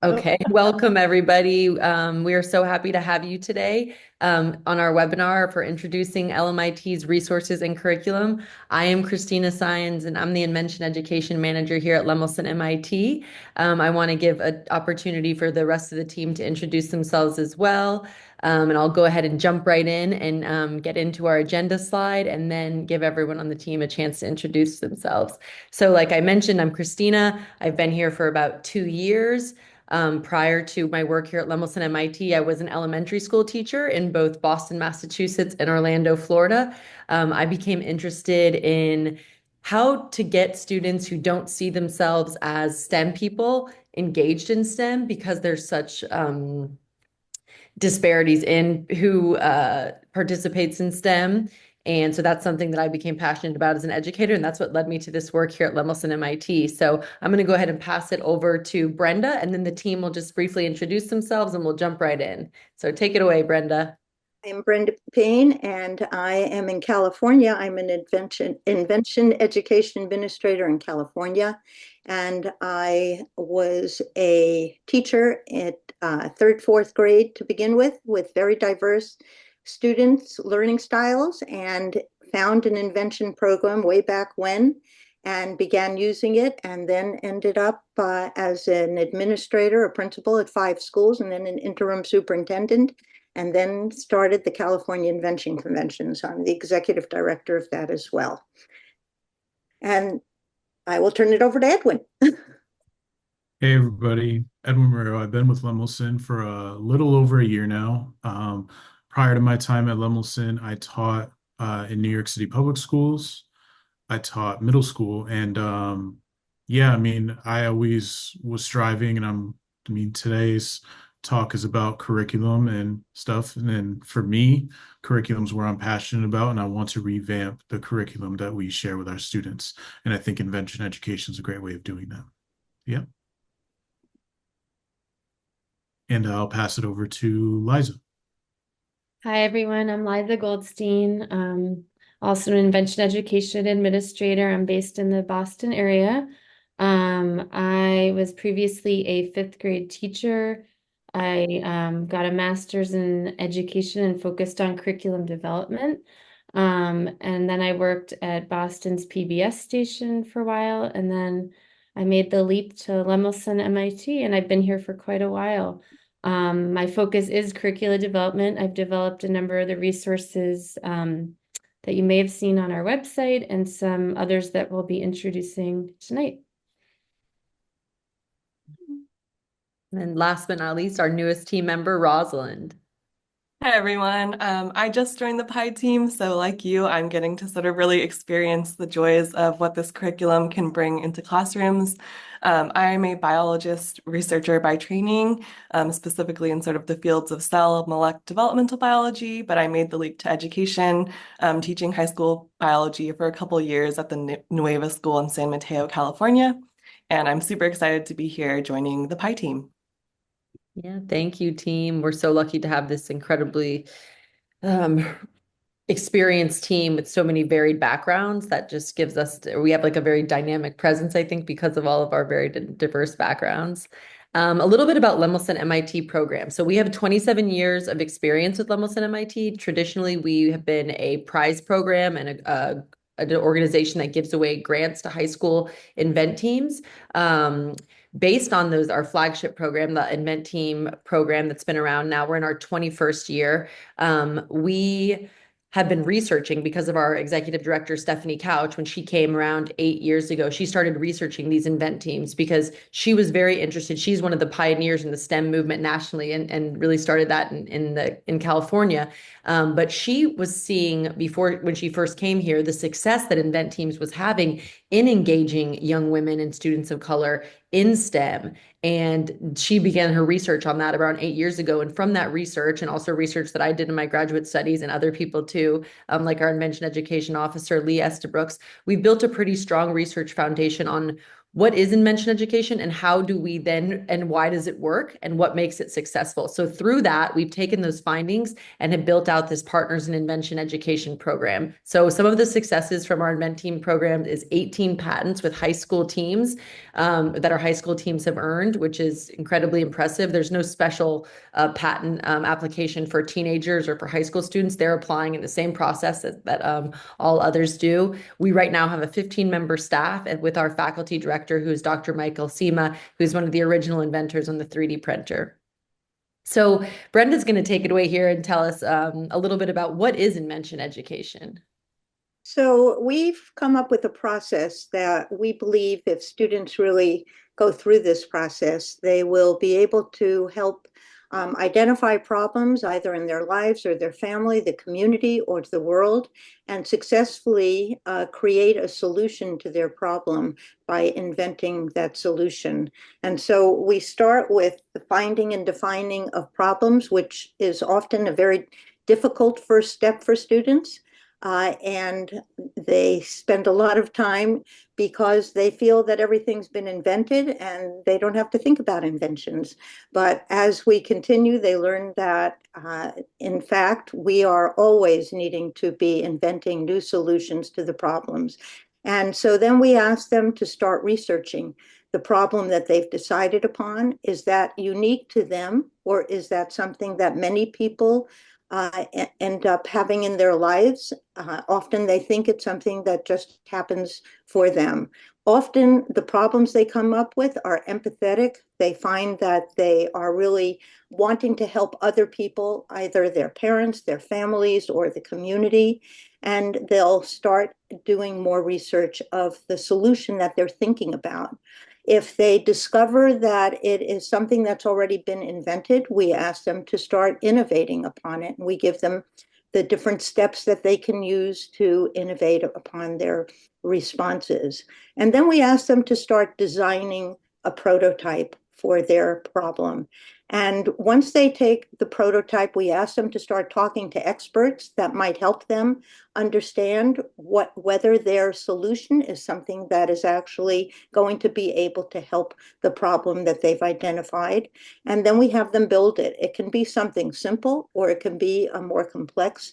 Okay, welcome everybody. We are so happy to have you today on our webinar for introducing LMIT's resources and curriculum. I am Christina Sines and I'm the Invention Education Manager here at Lemelson-MIT. I want to give an opportunity for the rest of the team to introduce themselves as well. And I'll go ahead and jump right in and get into our agenda slide and then give everyone on the team a chance to introduce themselves. So like I mentioned, I'm Christina. I've been here for about 2 years. Prior to my work here at Lemelson-MIT, I was an elementary school teacher in both Boston, Massachusetts, and Orlando, Florida. I became interested in how to get students who don't see themselves as STEM people engaged in STEM because there's such disparities in who participates in STEM. And so that's something that I became passionate about as an educator, and that's what led me to this work here at Lemelson-MIT. So I'm going to go ahead and pass it over to Brenda, and then the team will just briefly introduce themselves and we'll jump right in. So take it away, Brenda. I'm Brenda Payne, and I am in California. I'm an invention education administrator in California, and I was a teacher at third, fourth grade to begin with very diverse students' learning styles, and found an invention program way back when, and began using it, and then ended up as an administrator, a principal at 5 schools, and then an interim superintendent, and then started the California Invention Convention. So I'm the executive director of that as well. And I will turn it over to Edwin. Hey everybody, Edwin Marrero. I've been with Lemelson for a little over a year now. Prior to my time at Lemelson, I taught in New York City public schools. I taught middle school, and yeah, I mean, I always was striving, and I mean, today's talk is about curriculum and stuff, and then for me, curriculum's where I'm passionate about, and I want to revamp the curriculum that we share with our students, and I think invention education is a great way of doing that. Yeah. And I'll pass it over to Liza. Hi, everyone. I'm Liza Goldstein, also an invention education administrator. I'm based in the Boston area. I was previously a fifth grade teacher. I got a master's in education and focused on curriculum development. And then I worked at Boston's PBS station for a while, and then I made the leap to Lemelson-MIT, and I've been here for quite a while. My focus is curricula development. I've developed a number of the resources that you may have seen on our website and some others that we'll be introducing tonight. And last but not least, our newest team member, Rosalind. Hi everyone. I just joined the PI team, so like you, I'm getting to sort of really experience the joys of what this curriculum can bring into classrooms. I'm a biologist researcher by training, specifically in sort of the fields of cell molecular developmental biology, but I made the leap to education, teaching high school biology for a couple of years at the Nueva School in San Mateo, California. And I'm super excited to be here joining the PI team. Yeah, thank you, team. We're so lucky to have this incredibly um, experienced team with so many varied backgrounds that just gives us, we have like a very dynamic presence, I think, because of all of our very diverse backgrounds. A little bit about Lemelson-MIT program. So we have 27 years of experience with Lemelson-MIT. Traditionally, we have been a prize program and an organization that gives away grants to high school invent teams. Based on those, our flagship program, the Invent Team program that's been around now, we're in our 21st year. We have been researching because of our executive director, Stephanie Couch, when she came around 8 years ago, she started researching these invent teams because she was very interested. She's one of the pioneers in the STEM movement nationally and really started that in California. But she was seeing before, when she first came here, the success that invent teams was having in engaging young women and students of color in STEM. And she began her research on that around 8 years ago. And from that research, and also research that I did in my graduate studies and other people too, like our invention education officer, Lee Estabrooks, we've built a pretty strong research foundation on what is invention education and how do we then, and why does it work and what makes it successful? So through that, we've taken those findings and have built out this Partners in Invention Education program. So some of the successes from our Invent Team program is 18 patents with high school teams that our high school teams have earned, which is incredibly impressive. There's no special patent application for teenagers or for high school students. They're applying in the same process that all others do. We right now have a 15-member staff and with our faculty director, who's Dr. Michael Sema, who's one of the original inventors on the 3D printer. So Brenda's going to take it away here and tell us a little bit about what is invention education. So we've come up with a process that we believe if students really go through this process, they will be able to help identify problems either in their lives or their family, the community, or to the world, and successfully create a solution to their problem by inventing that solution. And so we start with the finding and defining of problems, which is often a very difficult first step for students. And they spend a lot of time because they feel that everything's been invented and they don't have to think about inventions. But as we continue, they learn that, in fact, we are always needing to be inventing new solutions to the problems. And so then we ask them to start researching the problem that they've decided upon. Is that unique to them, or is that something that many people end up having in their lives? Often they think it's something that just happens for them. Often the problems they come up with are empathetic. They find that they are really wanting to help other people, either their parents, their families, or the community. And they'll start doing more research of the solution that they're thinking about. If they discover that it is something that's already been invented, we ask them to start innovating upon it. And we give them the different steps that they can use to innovate upon their responses. And then we ask them to start designing a prototype for their problem. And once they take the prototype, we ask them to start talking to experts that might help them understand whether their solution is something that is actually going to be able to help the problem that they've identified. And then we have them build it. It can be something simple or it can be a more complex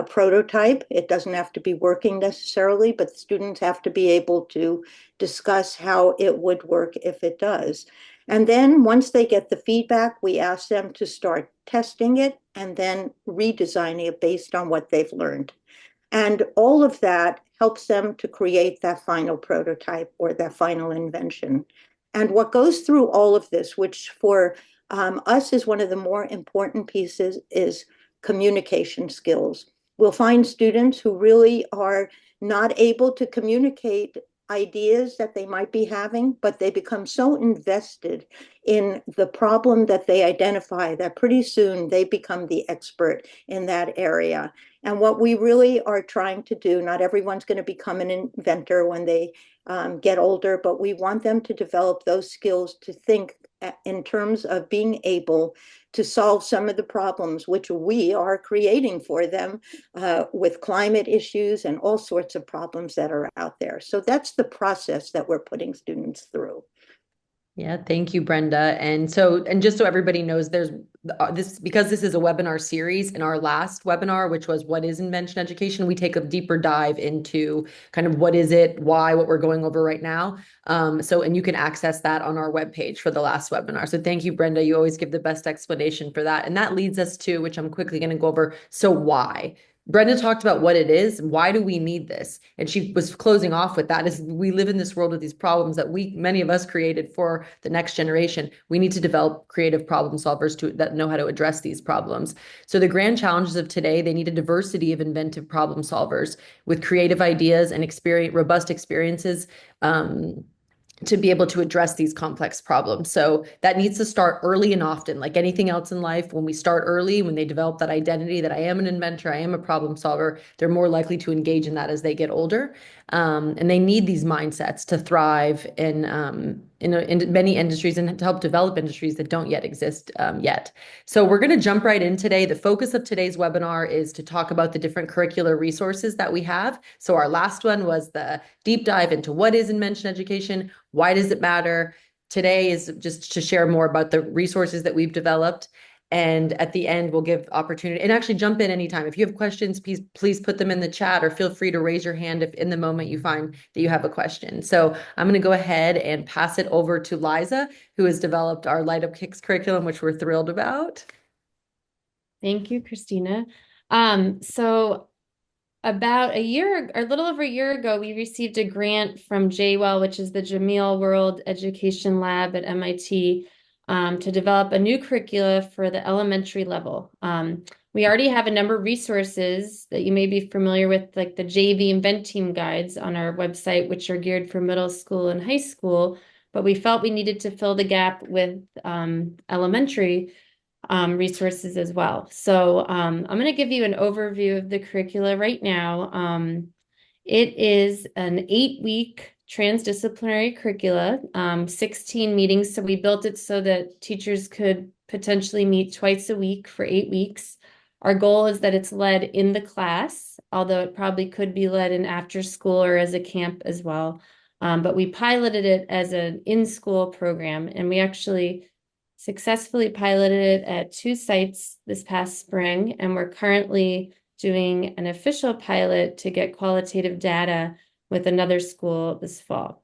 prototype. It doesn't have to be working necessarily, but students have to be able to discuss how it would work if it does. And then once they get the feedback, we ask them to start testing it and then redesigning it based on what they've learned. And all of that helps them to create that final prototype or that final invention. And what goes through all of this, which for us is one of the more important pieces, is communication skills. We'll find students who really are not able to communicate ideas that they might be having, but they become so invested in the problem that they identify that pretty soon they become the expert in that area. And what we really are trying to do, not everyone's going to become an inventor when they get older, but we want them to develop those skills to think in terms of being able to solve some of the problems which we are creating for them with climate issues and all sorts of problems that are out there. So that's the process that we're putting students through. Yeah, thank you, Brenda. And just so everybody knows, there's this, because this is a webinar series. In our last webinar, which was what is invention education, we take a deeper dive into kind of what is it, why, what we're going over right now. And you can access that on our webpage for the last webinar. So thank you, Brenda. You always give the best explanation for that. And that leads us to, which I'm quickly going to go over. So why? Brenda talked about what it is. Why do we need this? And she was closing off with that is we live in this world with these problems that many of us created for the next generation. We need to develop creative problem solvers that know how to address these problems. So the grand challenges of today, they need a diversity of inventive problem solvers with creative ideas and robust experiences, to be able to address these complex problems. So that needs to start early and often. Like anything else in life, when we start early, when they develop that identity that I am an inventor, I am a problem solver, they're more likely to engage in that as they get older. And they need these mindsets to thrive in many industries and to help develop industries that don't yet exist yet. So we're going to jump right in today. The focus of today's webinar is to talk about the different curricular resources that we have. So our last one was the deep dive into what is invention education, why does it matter? Today is just to share more about the resources that we've developed. And at the end, we'll give opportunity and actually jump in anytime. If you have questions, please put them in the chat or feel free to raise your hand if in the moment you find that you have a question. So I'm going to go ahead and pass it over to Liza, who has developed our Light Up Kicks curriculum, which we're thrilled about. Thank you, Christina. So about a little over a year ago, we received a grant from JWEL, which is the Jameel World Education Lab at MIT, to develop a new curricula for the elementary level. We already have a number of resources that you may be familiar with, like the JV Invent Team guides on our website, which are geared for middle school and high school, but we felt we needed to fill the gap with elementary resources as well. So I'm going to give you an overview of the curricula right now. It is an 8-week transdisciplinary curricula, 16 meetings. So we built it so that teachers could potentially meet twice a week for 8 weeks. Our goal is that it's led in the class, although it probably could be led in after school or as a camp as well. But we piloted it as an in-school program, and we actually successfully piloted it at 2 sites this past spring, and we're currently doing an official pilot to get qualitative data with another school this fall.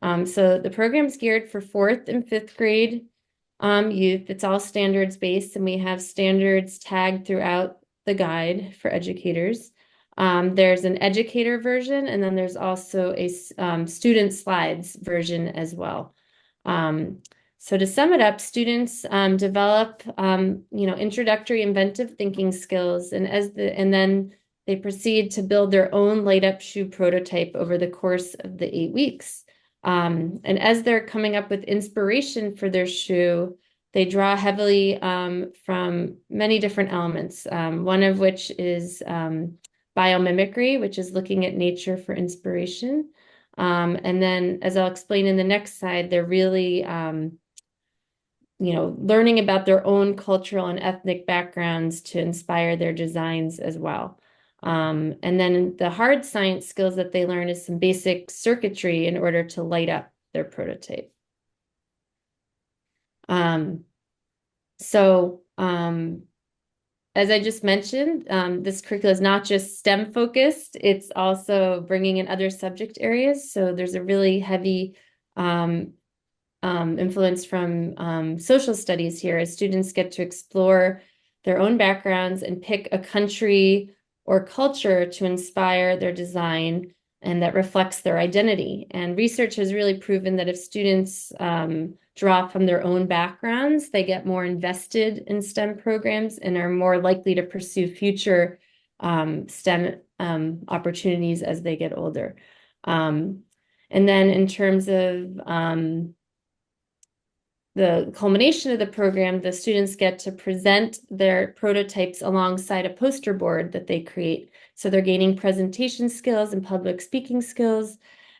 So the program's geared for 4th and 5th grade youth. It's all standards based, and we have standards tagged throughout the guide for educators. There's an educator version, and then there's also a student slides version as well. So to sum it up, students develop, introductory inventive thinking skills, and then they proceed to build their own light up shoe prototype over the course of the 8 weeks. And as they're coming up with inspiration for their shoe, they draw heavily from many different elements. One of which is biomimicry, which is looking at nature for inspiration. And then, as I'll explain in the next slide, they're really learning about their own cultural and ethnic backgrounds to inspire their designs as well. And then the hard science skills that they learn is some basic circuitry in order to light up their prototype. As I just mentioned, this curricula is not just STEM focused, it's also bringing in other subject areas. So there's a really heavy influence from social studies here, as students get to explore their own backgrounds and pick a country or culture to inspire their design and that reflects their identity. And research has really proven that if students draw from their own backgrounds, they get more invested in STEM programs and are more likely to pursue future STEM opportunities as they get older. And then in terms of the culmination of the program, the students get to present their prototypes alongside a poster board that they create. So they're gaining presentation skills and public speaking skills.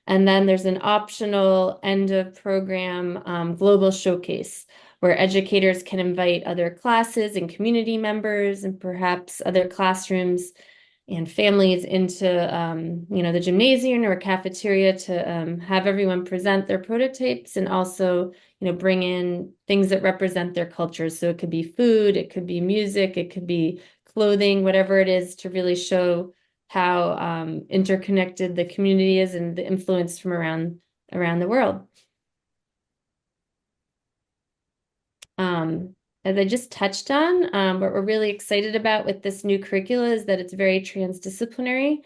And then there's an optional end of program global showcase where educators can invite other classes and community members and perhaps other classrooms and families into the gymnasium or cafeteria to have everyone present their prototypes and also bring in things that represent their culture. So it could be food, it could be music, it could be clothing, whatever it is, to really show how interconnected the community is and the influence from around the world. As I just touched on, what we're really excited about with this new curricula is that it's very transdisciplinary,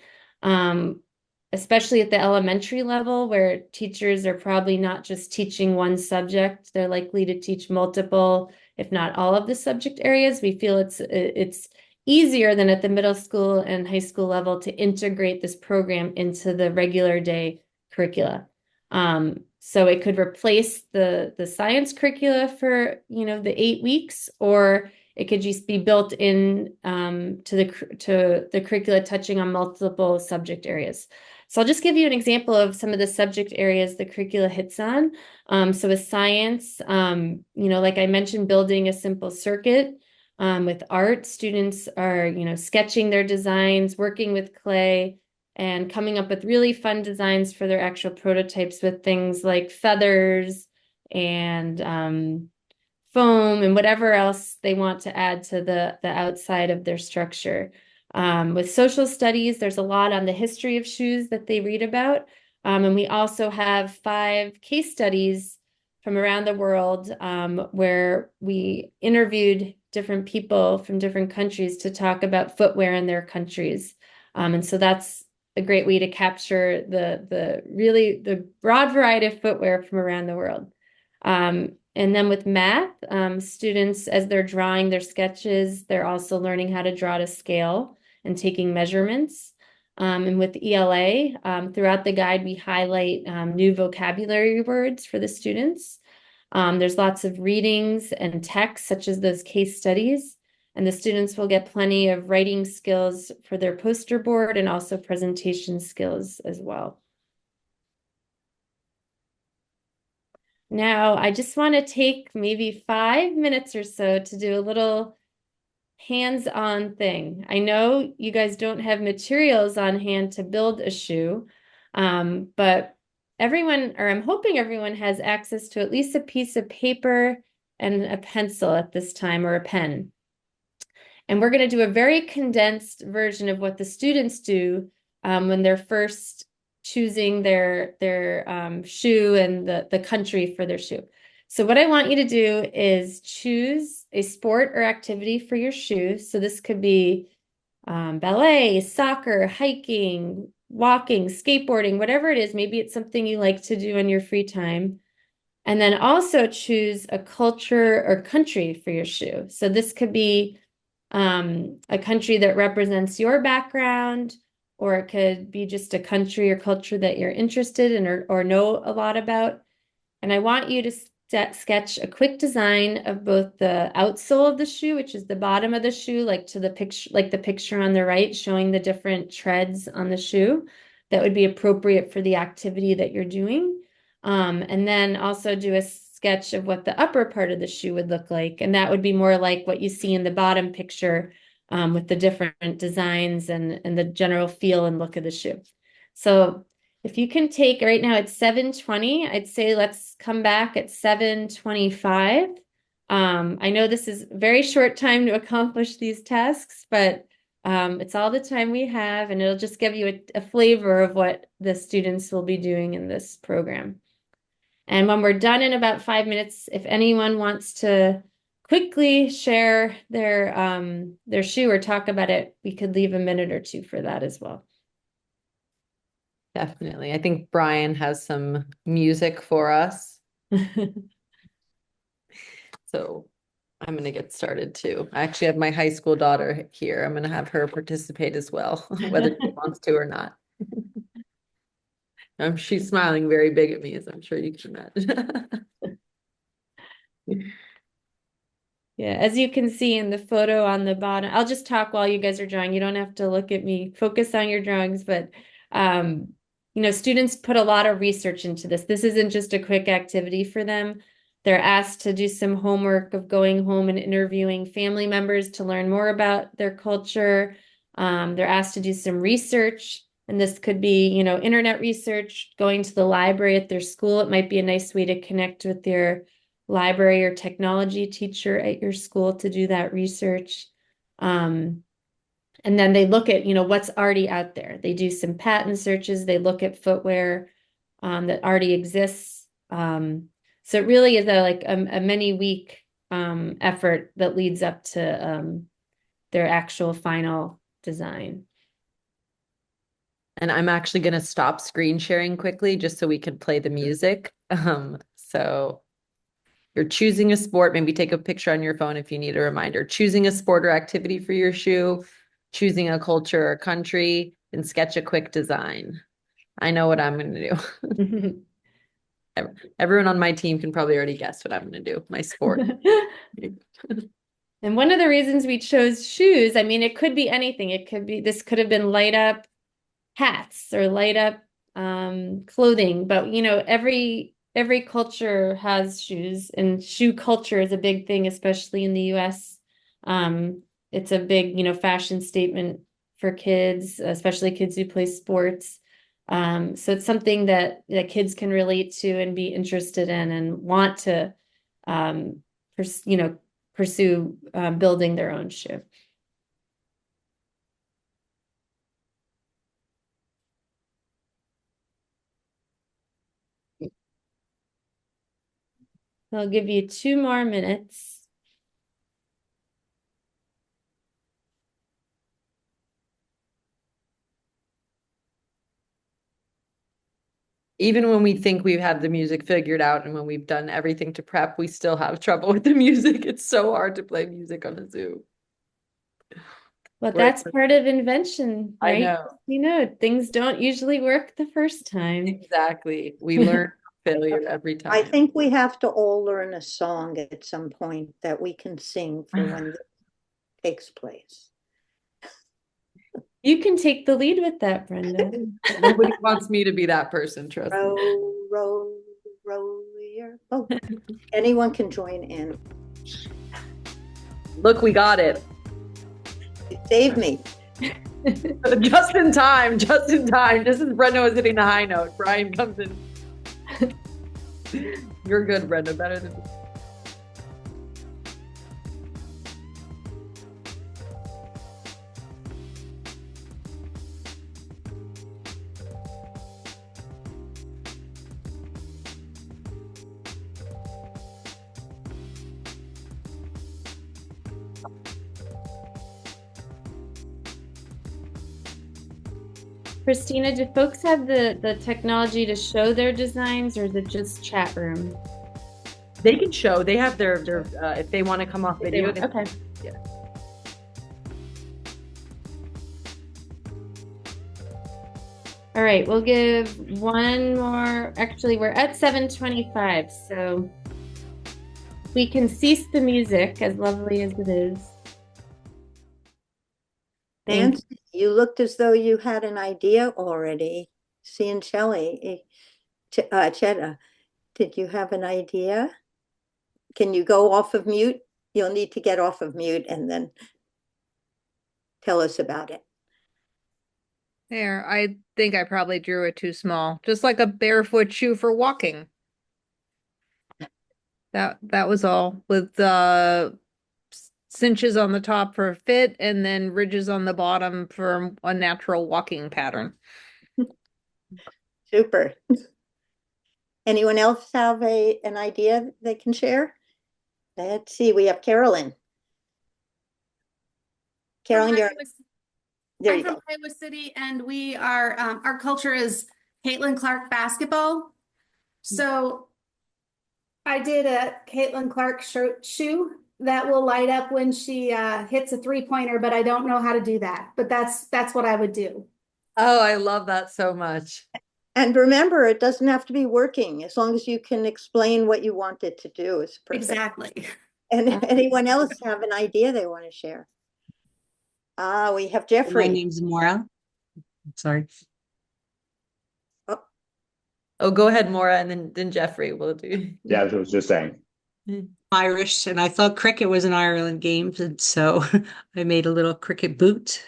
especially at the elementary level, where teachers are probably not just teaching one subject. They're likely to teach multiple, if not all of the subject areas. We feel it's easier than at the middle school and high school level to integrate this program into the regular day curricula. So it could replace the science curricula for the 8 weeks, or it could just be built in to the curricula touching on multiple subject areas. So I'll just give you an example of some of the subject areas the curricula hits on. So with science, like I mentioned, building a simple circuit. With art, students are, sketching their designs, working with clay, and coming up with really fun designs for their actual prototypes with things like feathers and foam and whatever else they want to add to the outside of their structure. With social studies, there's a lot on the history of shoes that they read about. And we also have 5 case studies from around the world where we interviewed different people from different countries to talk about footwear in their countries. And so that's a great way to capture the broad variety of footwear from around the world. And then with math, students, as they're drawing their sketches, they're also learning how to draw to scale and taking measurements. And with ELA, throughout the guide, we highlight new vocabulary words for the students. There's lots of readings and text, such as those case studies. And the students will get plenty of writing skills for their poster board and also presentation skills as well. Now, I just want to take maybe 5 minutes or so to do a little hands-on thing. I know you guys don't have materials on hand to build a shoe, but everyone, or I'm hoping everyone has access to at least a piece of paper and a pencil at this time, or a pen. And we're going to do a very condensed version of what the students do when they're first choosing their shoe and the country for their shoe. So what I want you to do is choose a sport or activity for your shoe. So this could be ballet, soccer, hiking, walking, skateboarding, whatever it is. Maybe it's something you like to do in your free time. And then also choose a culture or country for your shoe. So this could be a country that represents your background, or it could be just a country or culture that you're interested in or know a lot about. And I want you to sketch a quick design of both the outsole of the shoe, which is the bottom of the shoe, like the picture on the right, showing the different treads on the shoe that would be appropriate for the activity that you're doing. And then also do a sketch of what the upper part of the shoe would look like. And that would be more like what you see in the bottom picture with the different designs and the general feel and look of the shoe. So if you can take, right now it's 7:20, I'd say let's come back at 7:25. I know this is a very short time to accomplish these tasks, but it's all the time we have, and it'll just give you a flavor of what the students will be doing in this program. And when we're done in about 5 minutes, if anyone wants to quickly share their shoe or talk about it, we could leave a minute or two for that as well. Definitely. I think Brian has some music for us. So I'm going to get started too. I actually have my high school daughter here. I'm going to have her participate as well, whether she wants to or not. She's smiling very big at me, as I'm sure you can imagine. Yeah, as you can see in the photo on the bottom, I'll just talk while you guys are drawing. You don't have to look at me. Focus on your drawings, but students put a lot of research into this. This isn't just a quick activity for them. They're asked to do some homework of going home and interviewing family members to learn more about their culture. They're asked to do some research, and this could be, internet research, going to the library at their school. It might be a nice way to connect with their library or technology teacher at your school to do that research. And then they look at, what's already out there. They do some patent searches. They look at footwear that already exists. So it really is a many-week effort that leads up to their actual final design. And I'm actually going to stop screen sharing quickly just so we can play the music. So you're choosing a sport, maybe take a picture on your phone if you need a reminder. Choosing a sport or activity for your shoe, choosing a culture or country, and sketch a quick design. I know what I'm going to do. Everyone on my team can probably already guess what I'm going to do, my sport. And one of the reasons we chose shoes, I mean, it could be anything. This could have been light up hats or light up clothing. But you know, every culture has shoes, and shoe culture is a big thing, especially in the US. It's a big, you know, fashion statement for kids, especially kids who play sports. So it's something that kids can relate to and be interested in and want to, you know, pursue building their own shoe. I'll give you 2 more minutes. Even when we think we've had the music figured out and when we've done everything to prep, we still have trouble with the music. It's so hard to play music on a Zoom. Well, that's part of invention, I right? know. You know, things don't usually work the first time. Exactly. We learn failure every time. I think we have to all learn a song at some point that we can sing for when this takes place. You can take the lead with that, Brenda. Nobody wants me to be that person, trust me. Row, row, row your boat. Anyone can join in. Look, we got it. Save me. Just in time, just in time. Just as Brenda was hitting the high note, Brian comes in. You're good, Brenda, better than me. Christina, do folks have the technology to show their designs, or is it just chat room? They can show. They have their if they want to come off video. Okay. Yeah. All right, we'll give one more. Actually, we're at 7:25, so we can cease the music, as lovely as it is. Nancy, you looked as though you had an idea already. Seeing Shelley, Chetta, did you have an idea? Can you go off of mute? You'll need to get off of mute and then tell us about it. There, I think I probably drew it too small. Just like a barefoot shoe for walking. That was all, with cinches on the top for fit and then ridges on the bottom for a natural walking pattern. Super. Anyone else have an idea they can share? Let's see, we have Carolyn. Carolyn, you're there. I'm You from go. Iowa City, and we are our culture is Caitlin Clark basketball. So I did a Caitlin Clark shoe that will light up when she hits a 3-pointer, but I don't know how to do that. But that's what I would do. Oh, I love that so much. And remember, it doesn't have to be working as long as you can explain what you want it to do. It's perfect. Exactly. And anyone else have an idea they want to share? We have Jeffrey. My name's Maura. Sorry. Oh, go ahead, Maura, and then Jeffrey will do. Yeah, as I was just saying. Irish, and I thought cricket was an Ireland game, and so I made a little cricket boot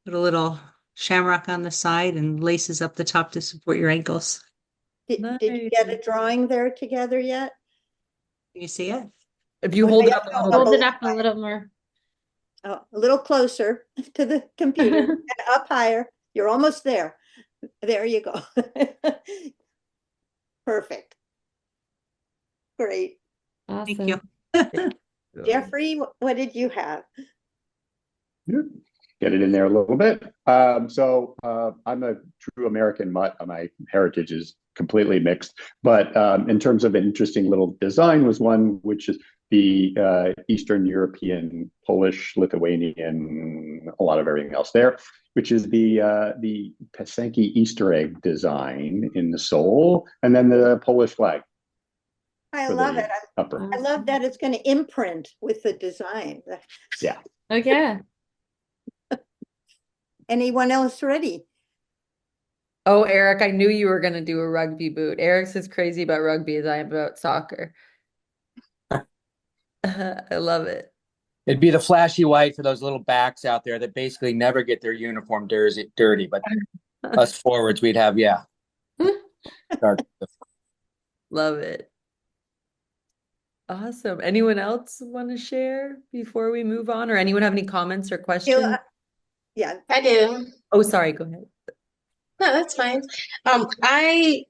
with a little shamrock on the side and laces up the top to support your ankles. Did you get a drawing there together yet? Can you see it? If you hold it up, Hold it up a little more. Oh, a little closer to the computer and up higher. You're almost there. There you go. Perfect. Great. Awesome. Thank you. Jeffrey, what did you have? Get it in there a little bit. I'm a true American mutt. My heritage is completely mixed. But in terms of an interesting little design was one which is the Eastern European, Polish, Lithuanian, a lot of everything else there, which is the Pasenki Easter egg design in the sole, and then the Polish flag. I love it. Upper. I love that it's going to imprint with the design. Yeah. Oh, yeah. Anyone else ready? Oh, Eric, I knew you were going to do a rugby boot. Eric's as crazy about rugby as I am about soccer. I love it. It'd be the flashy white for those little backs out there that basically never get their uniform dirty. But us forwards, we'd have, yeah, dark. Love it. Awesome. Anyone else want to share before we move on? Or anyone have any comments or questions? Yeah. I do. Oh, sorry. Go ahead. No, that's fine. I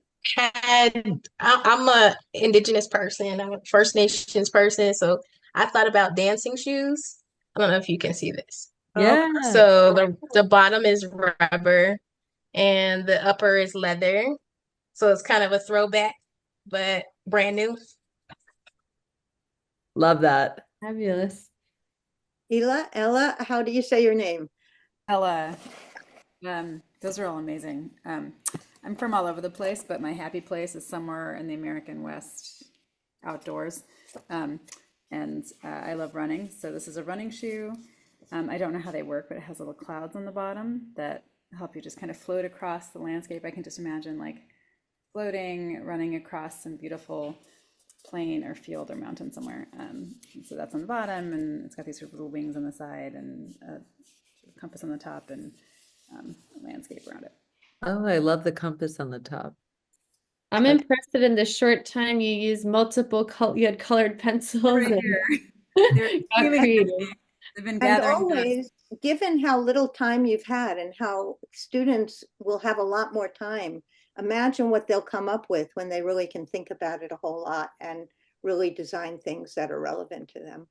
I'm a indigenous person. I'm a First Nations person, so I thought about dancing shoes. I don't know if you can see this. Yeah. So the bottom is rubber and the upper is leather. So it's kind of a throwback, but brand new. Love that. Fabulous. Ella, how do you say your name? Ella. Those are all amazing. I'm from all over the place, but my happy place is somewhere in the American West outdoors. I love running. So this is a running shoe. I don't know how they work, but it has little clouds on the bottom that help you just kind of float across the landscape. I can just imagine like floating, running across some beautiful plain or field or mountain somewhere. So that's on the bottom, and it's got these sort of little wings on the side and a sort of compass on the top and a landscape around it. Oh, I love the compass on the top. I'm impressed that in the short time you used you had colored pencils Right and here. got They've creative. been And gathering dust. always, given how little time you've had and how students will have a lot more time, imagine what they'll come up with when they really can think about it a whole lot and really design things that are relevant to them.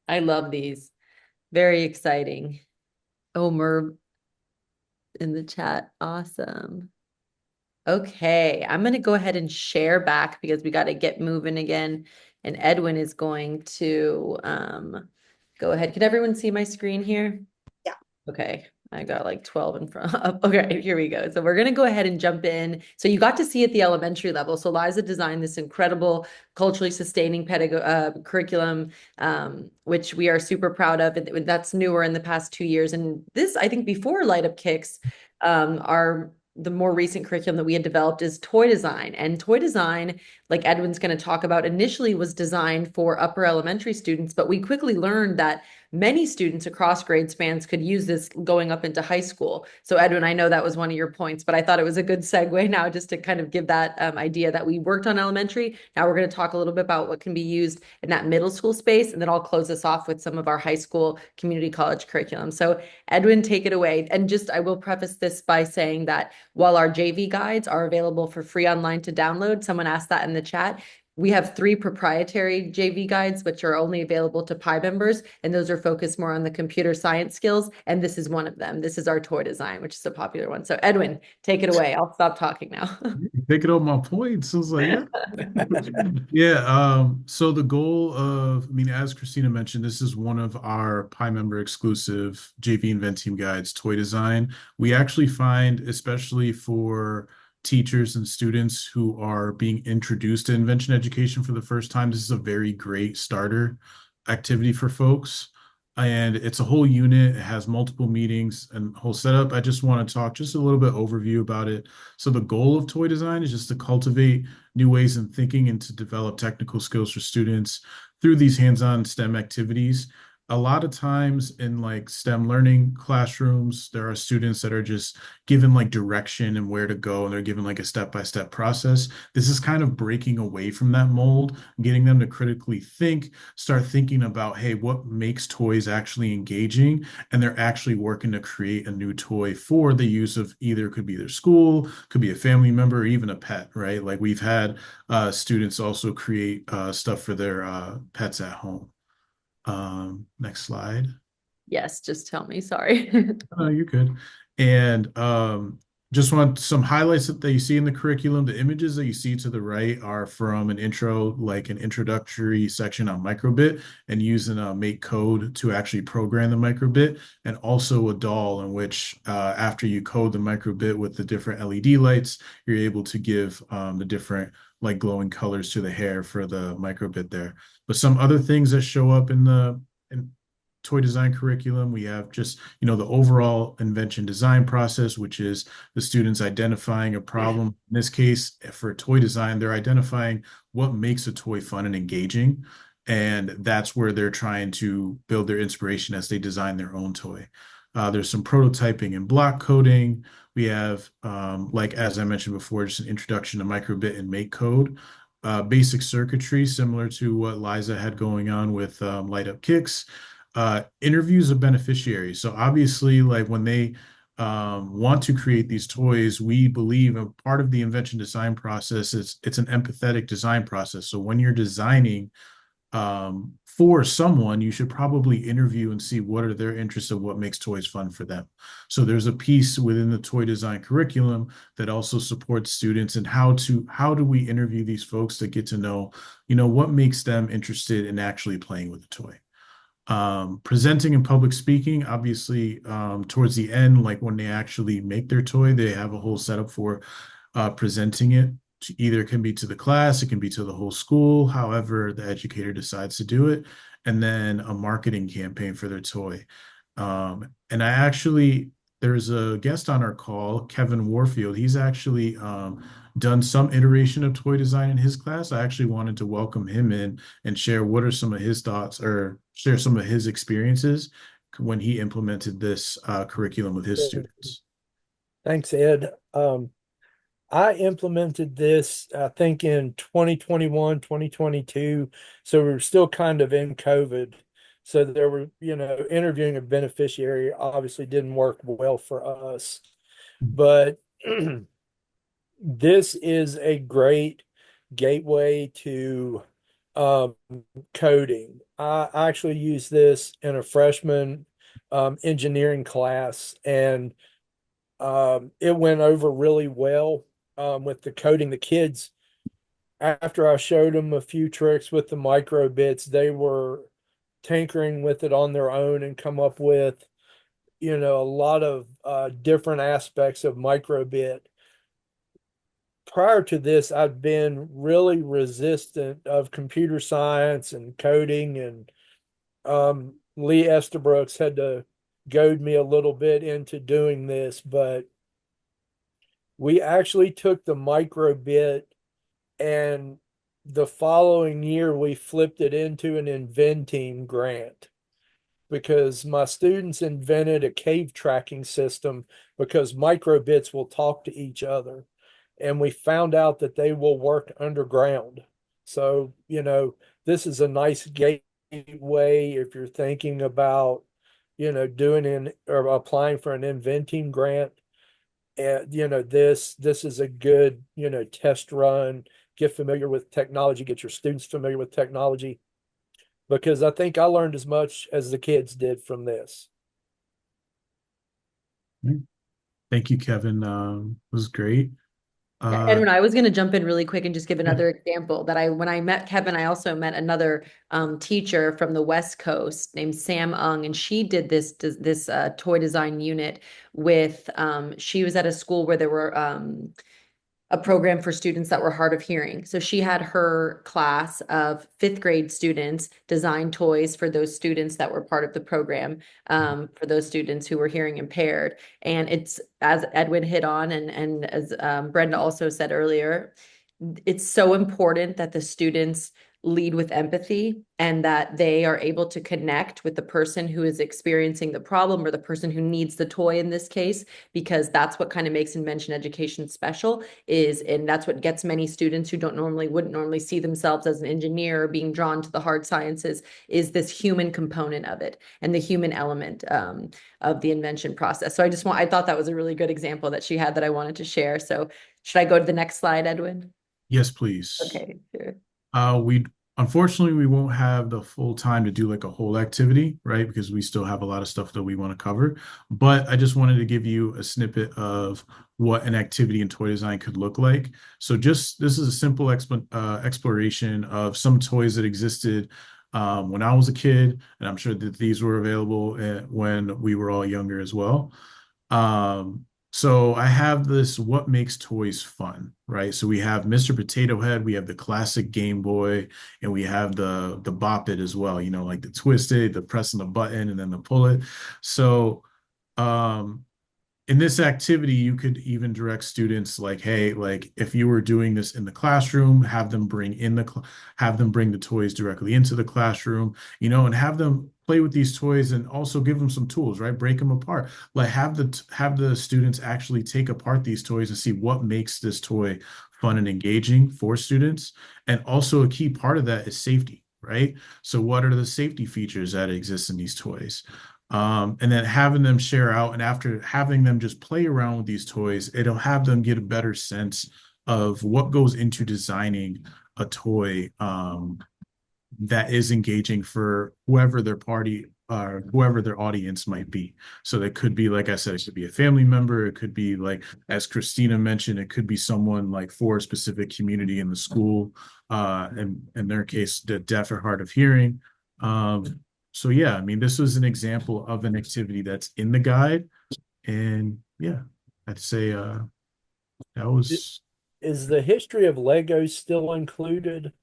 I love these. Very exciting. Oh, Merv in the chat. Awesome. Okay, I'm going to go ahead and share back because we got to get moving again. And Edwin is going to go ahead. Can everyone see my screen here? Yeah. Okay, I got like 12 in front. Okay, here we go. So we're going to go ahead and jump in. So you got to see at the elementary level. So Liza designed this incredible culturally sustaining curriculum, which we are super proud of. And that's newer in the past 2 years. And this, I think, before Light Up Kicks, the more recent curriculum that we had developed is toy design. And toy design, like Edwin's going to talk about, initially was designed for upper elementary students, but we quickly learned that many students across grade spans could use this going up into high school. So Edwin, I know that was one of your points, but I thought it was a good segue now just to kind of give that idea that we worked on elementary. Now we're going to talk a little bit about what can be used in that middle school space, and then I'll close this off with some of our high school community college curriculum. So Edwin, take it away. And just, I will preface this by saying that while our JV guides are available for free online to download, someone asked that in the chat, we have 3 proprietary JV guides, which are only available to PI members, and those are focused more on the computer science skills, and this is one of them. This is our toy design, which is a popular one. So Edwin, take it away. I'll stop talking now. Picking up my points. I was like, yeah. Yeah. So the goal of, I mean, as Christina mentioned, this is one of our PI member exclusive JV Invent Team guides, toy design. We actually find, especially for teachers and students who are being introduced to invention education for the first time, this is a very great starter activity for folks. And it's a whole unit. It has multiple meetings and whole setup. I just want to talk just a little bit overview about it. So the goal of toy design is just to cultivate new ways in thinking and to develop technical skills for students through these hands-on STEM activities. A lot of times in like STEM learning classrooms, there are students that are just given like direction and where to go, and they're given like a step-by-step process. This is kind of breaking away from that mold, getting them to critically think, start thinking about, hey, what makes toys actually engaging? And they're actually working to create a new toy for the use of either, could be their school, could be a family member, or even a pet, right? Like we've had students also create stuff for their pets at home. Next slide. Yes, just tell me. Sorry. You're good. And just want some highlights that you see in the curriculum. The images that you see to the right are from an intro, like an introductory section on microbit, and using a make code to actually program the microbit, and also a doll in which after you code the microbit with the different LED lights, you're able to give the different like glowing colors to the hair for the microbit there. But some other things that show up in toy design curriculum. We have just, the overall invention design process, which is the students identifying a problem. In this case, for toy design, they're identifying what makes a toy fun and engaging. And that's where they're trying to build their inspiration as they design their own toy. There's some prototyping and block coding. We have, like as I mentioned before, just an introduction to microbit and make code, basic circuitry, similar to what Liza had going on with Light Up Kicks, interviews of beneficiaries. So obviously, like when they want to create these toys, we believe a part of the invention design process is it's an empathetic design process. So when you're designing for someone, you should probably interview and see what are their interests and what makes toys fun for them. So there's a piece within the toy design curriculum that also supports students and how do we interview these folks to get to know, what makes them interested in actually playing with the toy. Presenting and public speaking, obviously, towards the end, like when they actually make their toy, they have a whole setup for presenting it. Either it can be to the class, it can be to the whole school, however the educator decides to do it, and then a marketing campaign for their toy. And there's a guest on our call, Kevin Warfield. He's actually done some iteration of toy design in his class. I actually wanted to welcome him in and share what are some of his thoughts or share some of his experiences when he implemented this curriculum with his students. Thanks, Ed. I implemented this, I think, in 2021, 2022. So we were still kind of in COVID. So there were, interviewing a beneficiary obviously didn't work well for us. But this is a great gateway to coding. I actually used this in a freshman engineering class, and it went over really well with the coding. The kids, after I showed them a few tricks with the micro bits, they were tinkering with it on their own and come up with, a lot of different aspects of micro bit. Prior to this, I've been really resistant of computer science and coding, and Lee Estabrooks had to goad me a little bit into doing this, but we actually took the microbit, and the following year we flipped it into an inventing grant because my students invented a cave tracking system because microbits will talk to each other. And we found out that they will work underground. So, this is a nice gateway if you're thinking about, doing or applying for an inventing grant. And this is a good test run. Get familiar with technology, get your students familiar with technology, because I think I learned as much as the kids did from this. Thank you, Kevin. It was great. And when I was going to jump in really quick and just give another example that when I met Kevin, I also met another teacher from the West Coast named Sam Ung, and she did this toy design unit with, she was at a school where there were a program for students that were hard of hearing. So she had her class of fifth grade students design toys for those students that were part of the program, for those students who were hearing impaired. And it's, as Edwin hit on, and as Brenda also said earlier, it's so important that the students lead with empathy and that they are able to connect with the person who is experiencing the problem or the person who needs the toy in this case, because that's what kind of makes invention education special and that's what gets many students who wouldn't normally see themselves as an engineer or being drawn to the hard sciences, is this human component of it and the human element of the invention process. So I thought that was a really good example that she had that I wanted to share. So should I go to the next slide, Edwin? Yes, please. Okay, sure. Unfortunately, we won't have the full time to do like a whole activity, right? Because we still have a lot of stuff that we want to cover. But I just wanted to give you a snippet of what an activity in toy design could look like. So this is a simple exploration of some toys that existed when I was a kid, and I'm sure that these were available when we were all younger as well. So I have this what makes toys fun, right? So we have Mr. Potato Head, we have the classic Game Boy, and we have the Bop It as well, like the twist it, the pressing the button and then the pull it. So um in this activity, you could even direct students like, hey, like if you were doing this in the classroom, have them bring the toys directly into the classroom, and have them play with these toys and also give them some tools, right? Break them apart. Like have the students actually take apart these toys and see what makes this toy fun and engaging for students. And also a key part of that is safety, right? So what are the safety features that exist in these toys? And then having them share out, and after having them just play around with these toys, it'll have them get a better sense of what goes into designing a toy that is engaging for whoever their party or whoever their audience might be. So that could be, like I said, it could be a family member. It could be like, as Christina mentioned, it could be someone like for a specific community in the school, and in their case, the deaf or hard of hearing. So yeah, I mean, this was an example of an activity that's in the guide, and yeah, I'd say that was Is the history of Legos still included?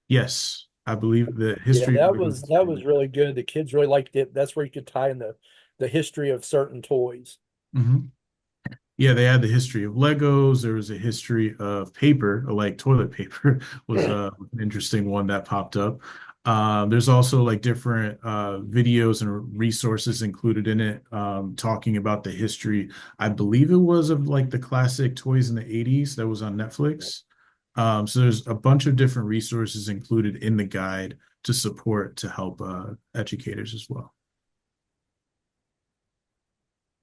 yes, I believe the Yeah, history. that was really good. The kids really liked it. That's where you could tie in the history of certain toys. Mhm. Yeah, they had the history of Legos. There was a history of paper, like toilet paper was an interesting one that popped up. There's also like different videos and resources included in it, talking about the history. I believe it was of like the classic toys in the 80s that was on Netflix. So there's a bunch of different resources included in the guide to help educators as well.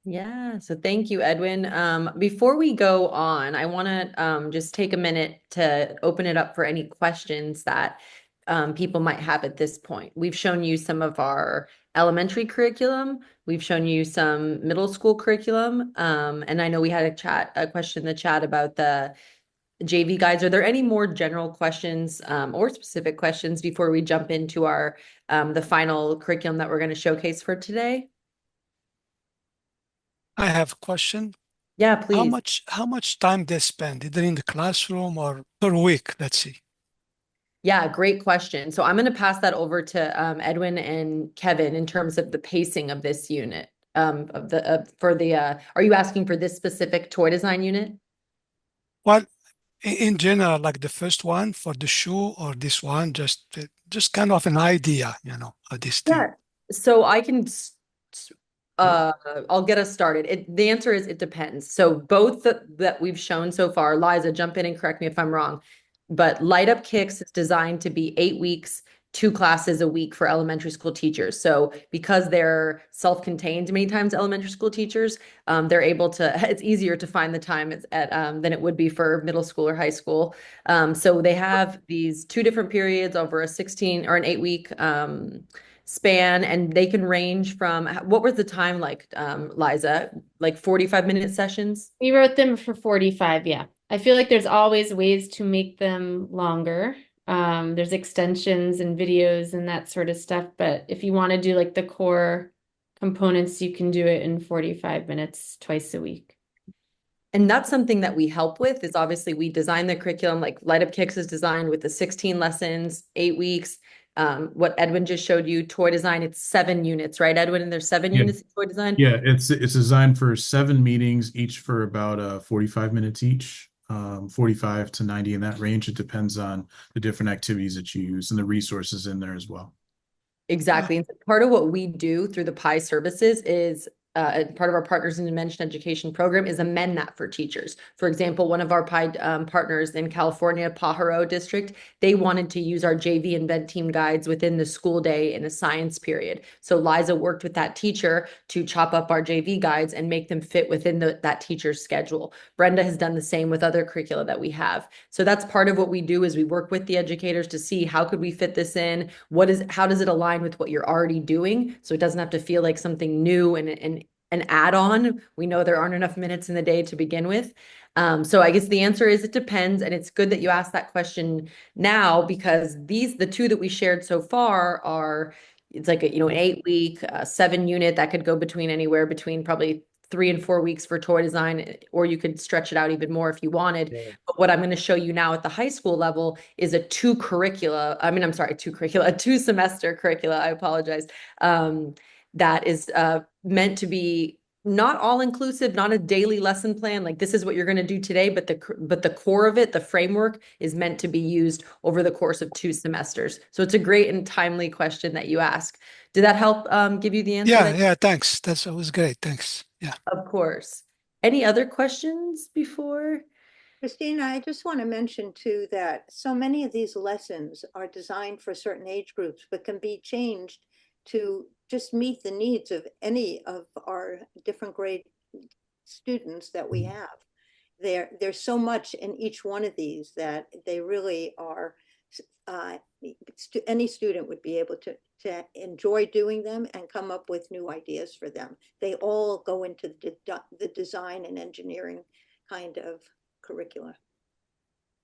Yeah, so thank you, Edwin. Before we go on, I want to just take a minute to open it up for any questions that people might have at this point. We've shown you some of our elementary curriculum. We've shown you some middle school curriculum. And I know we had a question in the chat about the JV guides. Are there any more general questions or specific questions before we jump into our the final curriculum that we're going to showcase for today? I have a question. Yeah, How please. much time they spend, either in the classroom or per week, let's see. Yeah, great question. So I'm going to pass that over to Edwin and Kevin in terms of the pacing of this unit. Are you asking for this specific toy design unit? Well, in general, like the first one for the shoe or this one, just kind of an idea, of this thing. Yeah. So I can uh I'll get us started. The answer is it depends. So both that we've shown so far, Liza, jump in and correct me if I'm wrong. But Light Up Kicks is designed to be 8 weeks, 2 classes a week for elementary school teachers. So because they're self-contained many times elementary school teachers, they're able to, it's easier to find the time than it would be for middle school or high school. So they have these 2 different periods over a 16 or an 8 week span, and they can range from, what was the time like, Liza? Like 45-minute sessions? We wrote them for 45, yeah. I feel like there's always ways to make them longer. There's extensions and videos and that sort of stuff, but if you want to do like the core components, you can do it in 45 minutes twice a week. And that's something that we help with, is obviously we design the curriculum, like Light Up Kicks is designed with the 16 lessons, 8 weeks. What Edwin just showed you, toy design, it's 7 units, right, Edwin? And there's 7 units in toy design? Yeah, it's designed for 7 meetings, each for about 45 minutes each, 45 to 90 in that range. It depends on the different activities that you use and the resources in there as well. Exactly. And so part of what we do through the PI services is part of our Partners in Dimension Education program is amend that for teachers. For example, one of our PI partners in California, Pajaro District, they wanted to use our JV Invent Team guides within the school day in a science period. So Liza worked with that teacher to chop up our JV guides and make them fit within that teacher's schedule. Brenda has done the same with other curricula that we have. So that's part of what we do, is we work with the educators to see how could we fit this in? How does it align with what you're already doing? So it doesn't have to feel like something new and an add-on. We know there aren't enough minutes in the day to begin with. So I guess the answer is it depends. And it's good that you asked that question now, because the two that we shared so far it's like an 8 week, 7 unit that could go between anywhere between probably 3 and 4 weeks for toy design, or you could stretch it out even more if you wanted. Yeah. But what I'm going to show you now at the high school level is a two curricula. I mean, I'm sorry, two curricula, a 2 semester curricula. I apologize. That is meant to be not all inclusive, not a daily lesson plan. Like this is what you're going to do today, but the core of it, the framework is meant to be used over the course of 2 semesters. So it's a great and timely question that you ask. Did that help give you the answer? Yeah, thanks. That's always great. Thanks. Yeah. Of course. Any other questions before? Christina, I just want to mention too that so many of these lessons are designed for certain age groups, but can be changed to just meet the needs of any of our different grade students that we have. There's so much in each one of these that they really are, any student would be able to enjoy doing them and come up with new ideas for them. They all go into the design and engineering kind of curricula.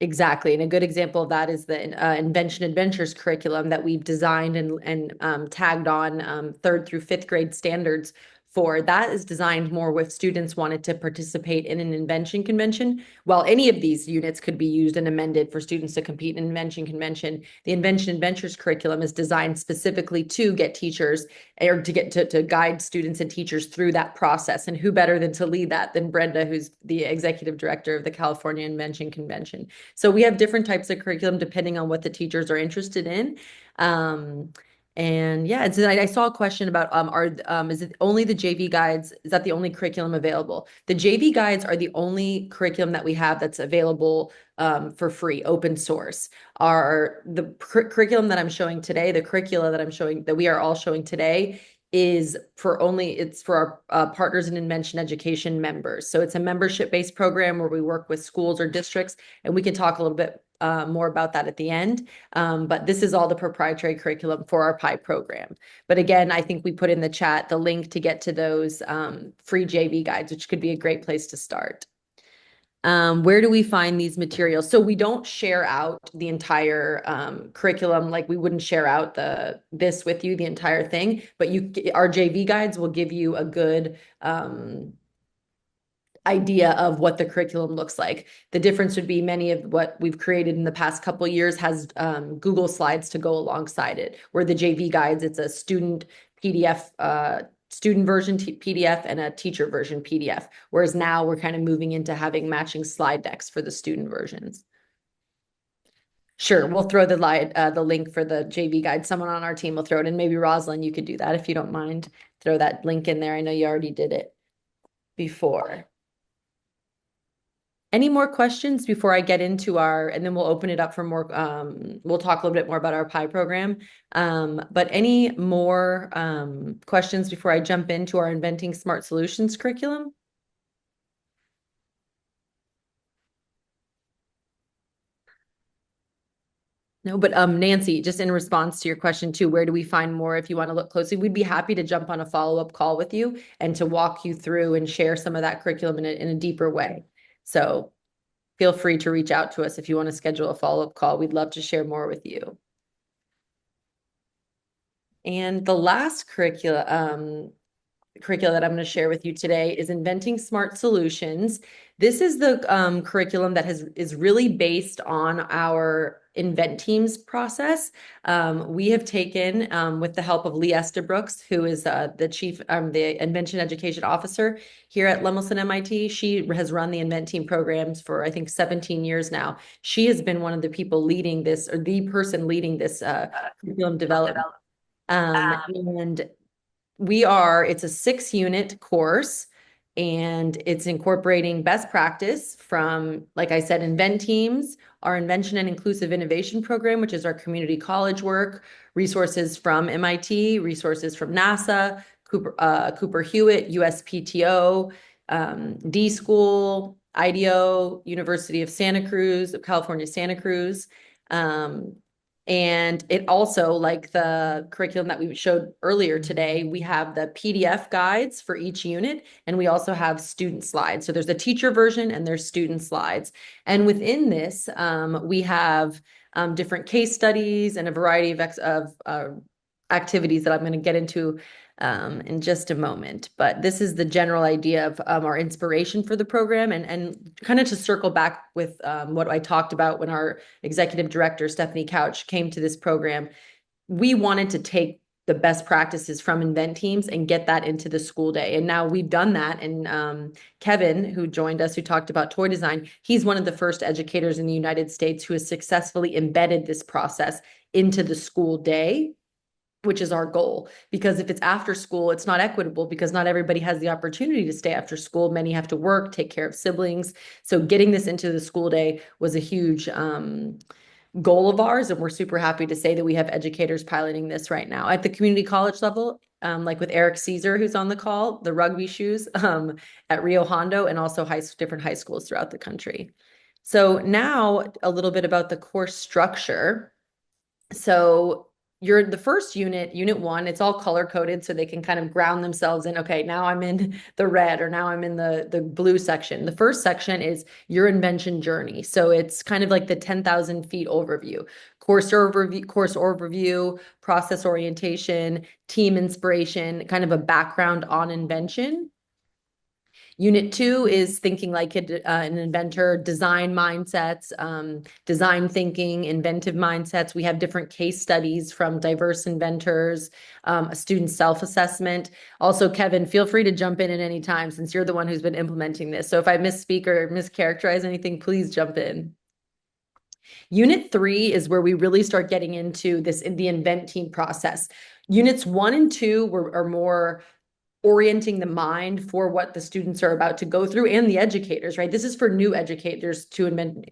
Exactly. And a good example of that is the Invention Adventures curriculum that we've designed and tagged on 3rd through 5th grade standards for. That is designed more with students wanted to participate in an invention convention. While any of these units could be used and amended for students to compete in an invention convention, the Invention Adventures curriculum is designed specifically to get teachers or to get to guide students and teachers through that process. And who better than to lead that than Brenda, who's the executive director of the California Invention Convention. So we have different types of curriculum depending on what the teachers are interested in. And yeah, and so I saw a question about is it only the JV guides? Is that the only curriculum available? The JV guides are the only curriculum that we have that's available for free, open source. The curriculum that I'm showing today, the curricula that I'm showing, that we are all showing today, is it's for our partners in Invention Education members. So it's a membership-based program where we work with schools or districts, and we can talk a little bit more about that at the end. But this is all the proprietary curriculum for our PI program. But again, I think we put in the chat the link to get to those free JV guides, which could be a great place to start. Where do we find these materials? So we don't share out the entire curriculum, like we wouldn't share out this with you, the entire thing, but our JV guides will give you a good idea of what the curriculum looks like. The difference would be many of what we've created in the past couple of years has Google Slides to go alongside it, where the JV guides, it's a student PDF, student version PDF and a teacher version PDF. Whereas now we're kind of moving into having matching slide decks for the student versions. Sure, we'll throw the link for the JV guide. Someone on our team will throw it in. Maybe Rosalind, you could do that if you don't mind. Throw that link in there. I know you already did it before. Any more questions before I get into and then we'll open it up for more, we'll talk a little bit more about our PI program. But any more questions before I jump into our Inventing Smart Solutions curriculum? No, but Nancy, just in response to your question too, where do we find more if you want to look closely? We'd be happy to jump on a follow-up call with you and to walk you through and share some of that curriculum in a deeper way. So feel free to reach out to us if you want to schedule a follow-up call. We'd love to share more with you. And the last curricula that I'm going to share with you today is Inventing Smart Solutions. This is the curriculum that is really based on our Invent Teams process. We have taken, with the help of Lee Estabrooks, who is the chief, the Invention Education Officer here at Lemelson-MIT. She has run the Invent Team programs for, I think, 17 years now. She has been one of the people leading this, or the person leading this curriculum development. And it's a 6-unit course, and it's incorporating best practice from, like I said, Invent Teams, our Invention and Inclusive Innovation program, which is our community college work, resources from MIT, resources from NASA, Cooper Hewitt, USPTO, D School, IDEO, University of Santa Cruz, California, Santa Cruz. And it also, like the curriculum that we showed earlier today, we have the PDF guides for each unit, and we also have student slides. So there's a teacher version and there's student slides. And within this, we have different case studies and a variety of activities that I'm going to get into in just a moment. But this is the general idea of our inspiration for the program, and kind of to circle back with what I talked about when our executive director, Stephanie Couch, came to this program. We wanted to take the best practices from Invent teams and get that into the school day. And now we've done that. And Kevin, who joined us, who talked about toy design, he's one of the first educators in the United States who has successfully embedded this process into the school day, which is our goal. Because if it's after school, it's not equitable because not everybody has the opportunity to stay after school. Many have to work, take care of siblings. So getting this into the school day was a huge goal of ours, and we're super happy to say that we have educators piloting this right now at the community college level, like with Eric Caesar, who's on the call, the rugby shoes at Rio Hondo, and also different high schools throughout the country. So now a little bit about the course structure. So you're the first unit 1, it's all color coded so they can kind of ground themselves in, okay, now I'm in the red, or now I'm in the blue section. The first section is your invention journey. So it's kind of like the 10,000 feet overview, course overview, process orientation, team inspiration, kind of a background on invention. Unit 2 is thinking like an inventor, design mindsets, design thinking, inventive mindsets. We have different case studies from diverse inventors, a student self-assessment. Also, Kevin, feel free to jump in at any time since you're the one who's been implementing this. So if I misspeak or mischaracterize anything, please jump in. Unit 3 is where we really start getting into this in the invent team process. Units 1 and 2 are more orienting the mind for what the students are about to go through, and the educators, right? This is for new educators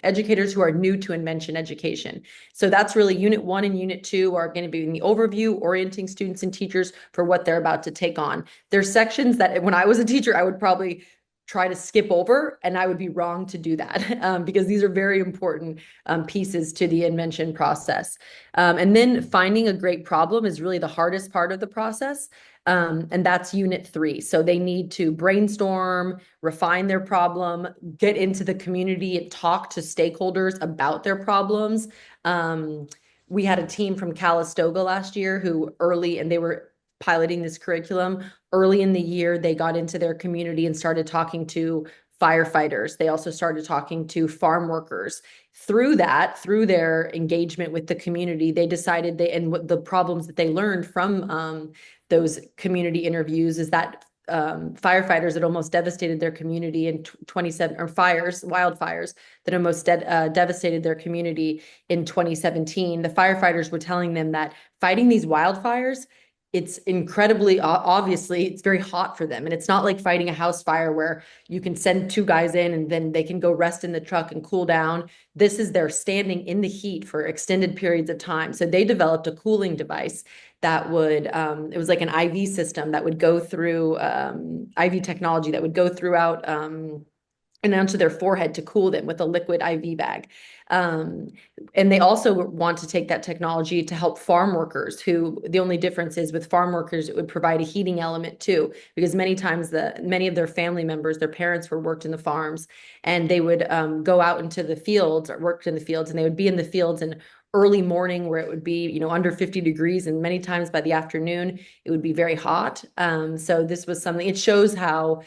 educators who are new to invention education. So that's really unit 1 and unit 2 are going to be in the overview, orienting students and teachers for what they're about to take on. There's sections that when I was a teacher, I would probably try to skip over, and I would be wrong to do that because these are very important pieces to the invention process. And then finding a great problem is really the hardest part of the process. And that's unit 3. So they need to brainstorm, refine their problem, get into the community and talk to stakeholders about their problems. We had a team from Calistoga last year and they were piloting this curriculum. Early in the year, they got into their community and started talking to firefighters. They also started talking to farm workers. Through their engagement with the community, they decided and what the problems that they learned from those community interviews is that firefighters that almost devastated their community in 27 or wildfires that almost devastated their community in 2017. The firefighters were telling them that fighting these wildfires, it's incredibly obviously it's very hot for them, and it's not like fighting a house fire where you can send 2 guys in and then they can go rest in the truck and cool down. This is they're standing in the heat for extended periods of time. So they developed a cooling device that would it was like an IV system that would go through IV technology that would go throughout and onto their forehead to cool them with a liquid IV bag. And they also want to take that technology to help farm workers, who the only difference is with farm workers, it would provide a heating element too, because many times many of their family members, their parents worked in the farms, and they would go out into the fields or worked in the fields, and they would be in the fields in early morning where it would be, under 50 degrees, and many times by the afternoon, it would be very hot. So this was something, it shows how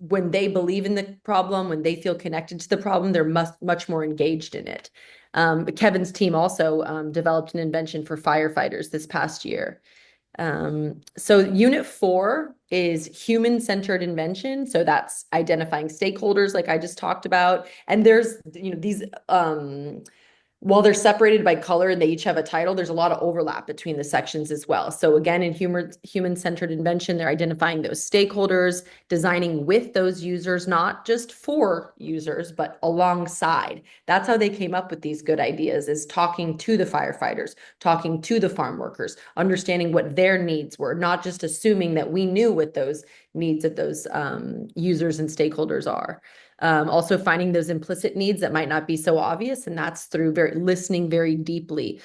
when they believe in the problem, when they feel connected to the problem, they're much more engaged in it. But Kevin's team also developed an invention for firefighters this past year. So unit 4 is human-centered invention. So that's identifying stakeholders like I just talked about. And there's, these while they're separated by color and they each have a title, there's a lot of overlap between the sections as well. So again, in human-centered invention, they're identifying those stakeholders, designing with those users, not just for users, but alongside. That's how they came up with these good ideas, is talking to the firefighters, talking to the farm workers, understanding what their needs were, not just assuming that we knew what those needs of those users and stakeholders are. Also finding those implicit needs that might not be so obvious, and that's through listening very deeply.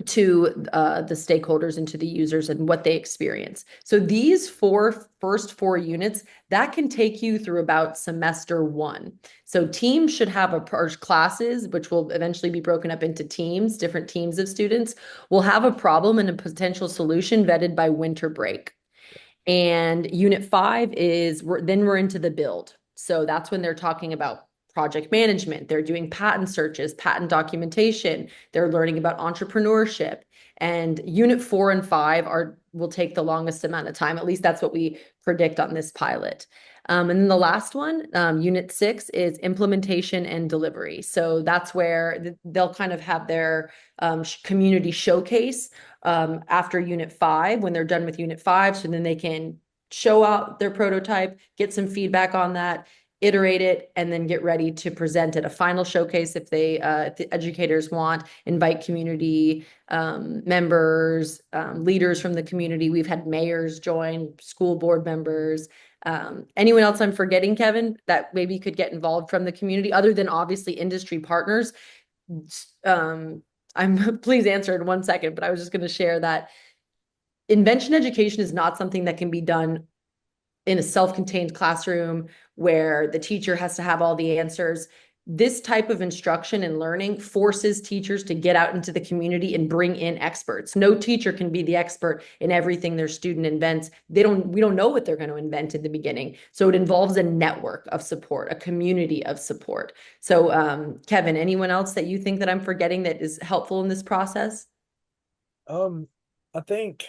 to the stakeholders and to the users and what they experience. So these first four units, that can take you through about semester one. So teams should have classes, which will eventually be broken up into teams, different teams of students, will have a problem and a potential solution vetted by winter break. And unit 5 is then we're into the build. So that's when they're talking about project management. They're doing patent searches, patent documentation. They're learning about entrepreneurship. And unit 4 and 5 will take the longest amount of time. At least that's what we predict on this pilot. And then the last one, unit 6, is implementation and delivery. So that's where they'll kind of have their community showcase after unit 5, when they're done with unit 5. So then they can show out their prototype, get some feedback on that, iterate it, and then get ready to present at a final showcase if if the educators want, invite community members, leaders from the community. We've had mayors join, school board members. Anyone else I'm forgetting, Kevin, that maybe could get involved from the community, other than obviously industry partners? Please answer in 1 second, but I was just going to share that invention education is not something that can be done in a self-contained classroom where the teacher has to have all the answers. This type of instruction and learning forces teachers to get out into the community and bring in experts. No teacher can be the expert in everything their student invents. We don't know what they're going to invent in the beginning. So it involves a network of support, a community of support. So Kevin, anyone else that you think that I'm forgetting that is helpful in this process? I think,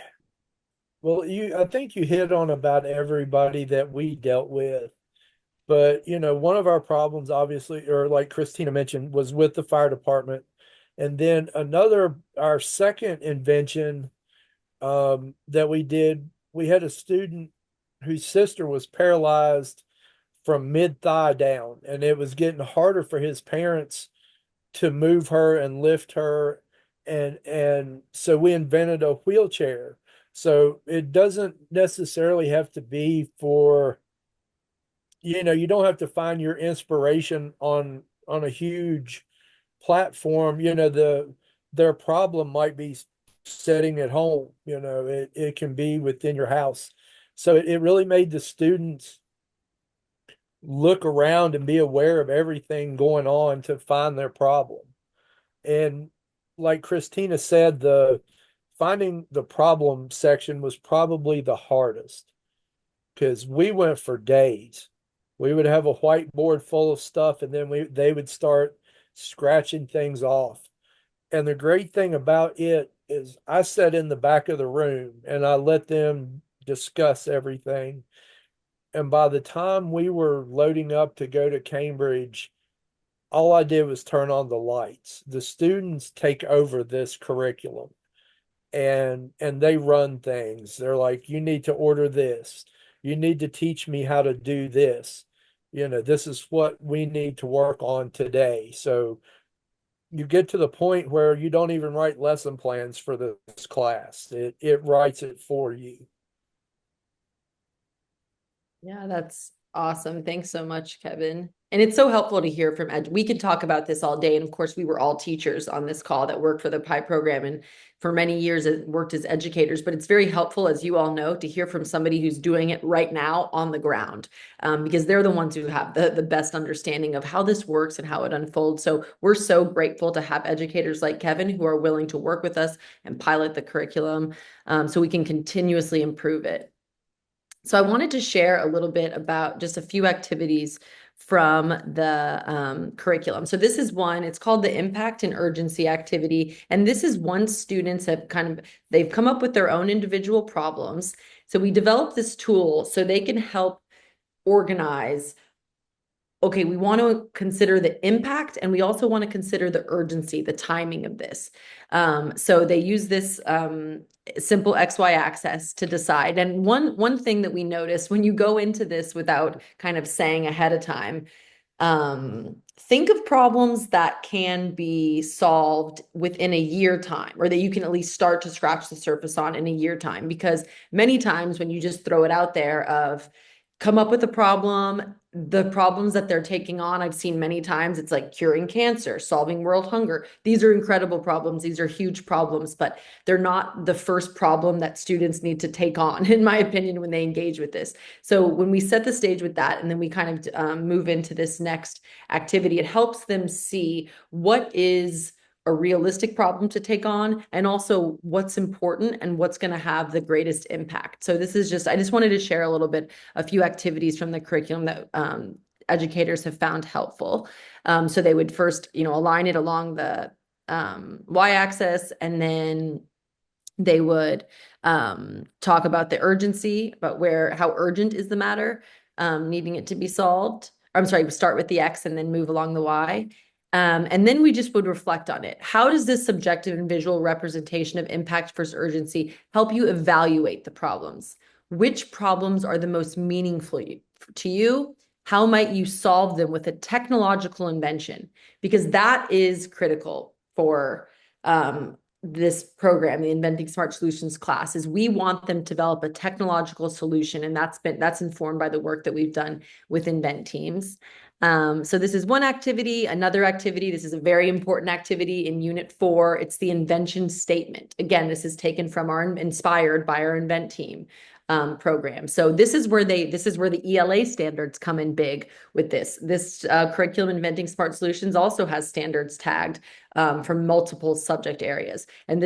well, I think you hit on about everybody that we dealt with. But, one of our problems, obviously, or like Christina mentioned, was with the fire department. And then our second invention that we did, we had a student whose sister was paralyzed from mid-thigh down, and it was getting harder for his parents to move her and lift her. And so we invented a wheelchair. So it doesn't necessarily have to be for, you don't have to find your inspiration on a huge platform. Their problem might be sitting at home. It can be within your house. So it really made the students look around and be aware of everything going on to find their problem. And like Christina said, the finding the problem section was probably the hardest, because we went for days. We would have a whiteboard full of stuff, and then they would start scratching things off. And the great thing about it is I sat in the back of the room and I let them discuss everything. And by the time we were loading up to go to Cambridge, all I did was turn on the lights. The students take over this curriculum, and they run things. They're like, you need to order this. You need to teach me how to do this. This is what we need to work on today. So you get to the point where you don't even write lesson plans for this class. It writes it for you. Yeah, that's awesome. Thanks so much, Kevin. And it's so helpful to hear from we could talk about this all day. And of course, we were all teachers on this call that worked for the PI program and for many years worked as educators. But it's very helpful, as you all know, to hear from somebody who's doing it right now on the ground, because they're the ones who have the best understanding of how this works and how it unfolds. So we're so grateful to have educators like Kevin who are willing to work with us and pilot the curriculum so we can continuously improve it. So I wanted to share a little bit about just a few activities from the curriculum. So this is one, it's called the impact and urgency activity. And this is one students have they've come up with their own individual problems. So we developed this tool so they can help organize, okay, we want to consider the impact and we also want to consider the urgency, the timing of this. So they use this simple XY axis to decide. And one thing that we noticed when you go into this without kind of saying ahead of time, think of problems that can be solved within a year time, or that you can at least start to scratch the surface on in a year time. Because many times when you just throw it out there of come up with a problem, the problems that they're taking on, I've seen many times, it's like curing cancer, solving world hunger. These are incredible problems. These are huge problems, but they're not the first problem that students need to take on, in my opinion, when they engage with this. So when we set the stage with that, and then we kind of move into this next activity, it helps them see what is a realistic problem to take on, and also what's important and what's going to have the greatest impact. So this is just, I just wanted to share a little bit, a few activities from the curriculum that educators have found helpful. So they would first, align it along the y-axis, and then they would talk about the urgency, about how urgent is the matter, needing it to be solved. I'm sorry, start with the X and then move along the Y. And then we just would reflect on it. How does this subjective and visual representation of impact versus urgency help you evaluate the problems? Which problems are the most meaningful to you? How might you solve them with a technological invention? Because that is critical for this program, the Inventing Smart Solutions class, is we want them to develop a technological solution, and that's informed by the work that we've done with Invent teams. So this is one activity. Another activity, this is a very important activity in Unit 4. It's the invention statement. Again, this is taken from inspired by our Invent team program. So this is where the ELA standards come in big with this. This curriculum, Inventing Smart Solutions, also has standards tagged from multiple subject areas. And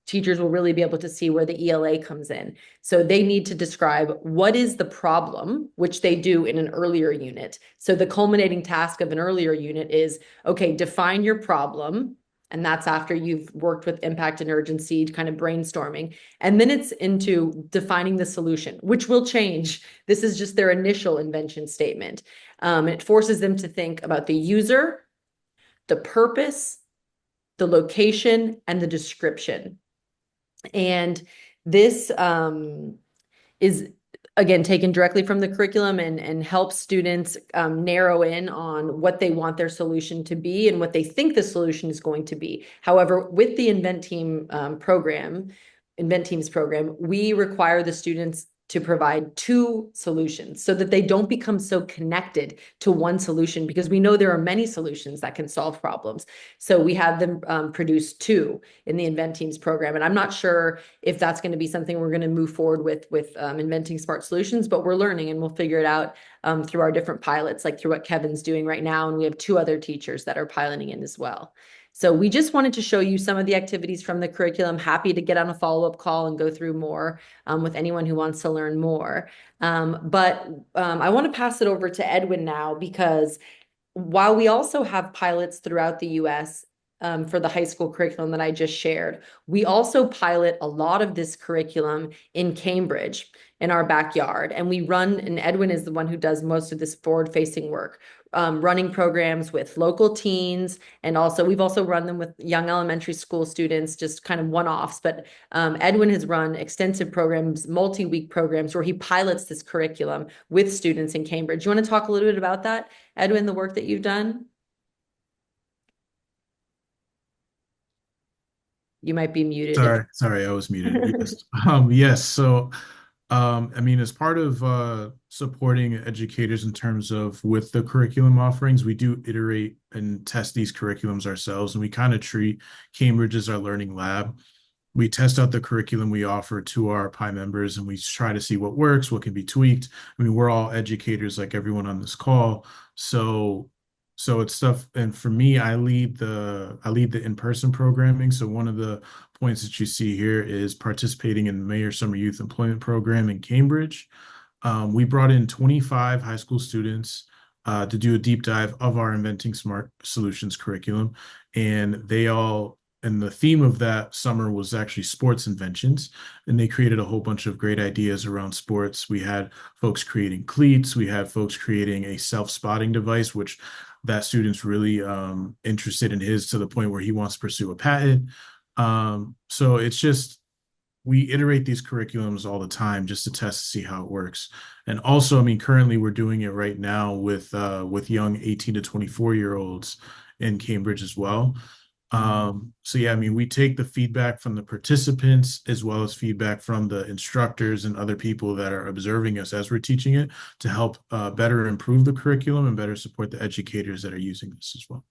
teachers will really be able to see where the ELA comes in. So they need to describe what is the problem, which they do in an earlier unit. So the culminating task of an earlier unit is, okay, define your problem. And that's after you've worked with impact and urgency, kind of brainstorming. And then it's into defining the solution, which will change. This is just their initial invention statement. It forces them to think about the user, the purpose, the location, and the description. And this is, again, taken directly from the curriculum and helps students narrow in on what they want their solution to be and what they think the solution is going to be. However, with the Invent Teams program, we require the students to provide 2 solutions so that they don't become so connected to one solution, because we know there are many solutions that can solve problems. So we have them produce 2 in the Invent Teams program. And I'm not sure if that's going to be something we're going to move forward with Inventing Smart Solutions, but we're learning and we'll figure it out through our different pilots, like through what Kevin's doing right now. And we have 2 other teachers that are piloting in as well. So we just wanted to show you some of the activities from the curriculum. Happy to get on a follow-up call and go through more with anyone who wants to learn more. But I want to pass it over to Edwin now, because while we also have pilots throughout the US for the high school curriculum that I just shared, we also pilot a lot of this curriculum in Cambridge, in our backyard. And Edwin is the one who does most of this forward-facing work, running programs with local teens. And also, we've also run them with young elementary school students, just kind of one-offs. But Edwin has run extensive programs, multi-week programs, where he pilots this curriculum with students in Cambridge. You want to talk a little bit about that, Edwin, the work that you've done? You might be muted. Sorry, I was muted. Yes. Yes. So, I mean, as part of supporting educators in terms of with the curriculum offerings, we do iterate and test these curriculums ourselves, and we kind of treat Cambridge as our learning lab. We test out the curriculum we offer to our PI members, and we try to see what works, what can be tweaked. I mean, we're all educators like everyone on this call. So it's stuff, and for me, I lead the in-person programming. So one of the points that you see here is participating in the Mayor Summer Youth Employment Program in Cambridge. We brought in 25 high school students to do a deep dive of our Inventing Smart Solutions curriculum, and the theme of that summer was actually sports inventions, and they created a whole bunch of great ideas around sports. We had folks creating cleats, we had folks creating a self-spotting device, which that student's really interested in to the point where he wants to pursue a patent. So it's just, we iterate these curriculums all the time just to test to see how it works. And also, I mean, currently we're doing it right now with young 18 to 24-year-olds in Cambridge as well. So yeah, I mean, we take the feedback from the participants as well as feedback from the instructors and other people that are observing us as we're teaching it to help better improve the curriculum and better support the educators that are using this as well.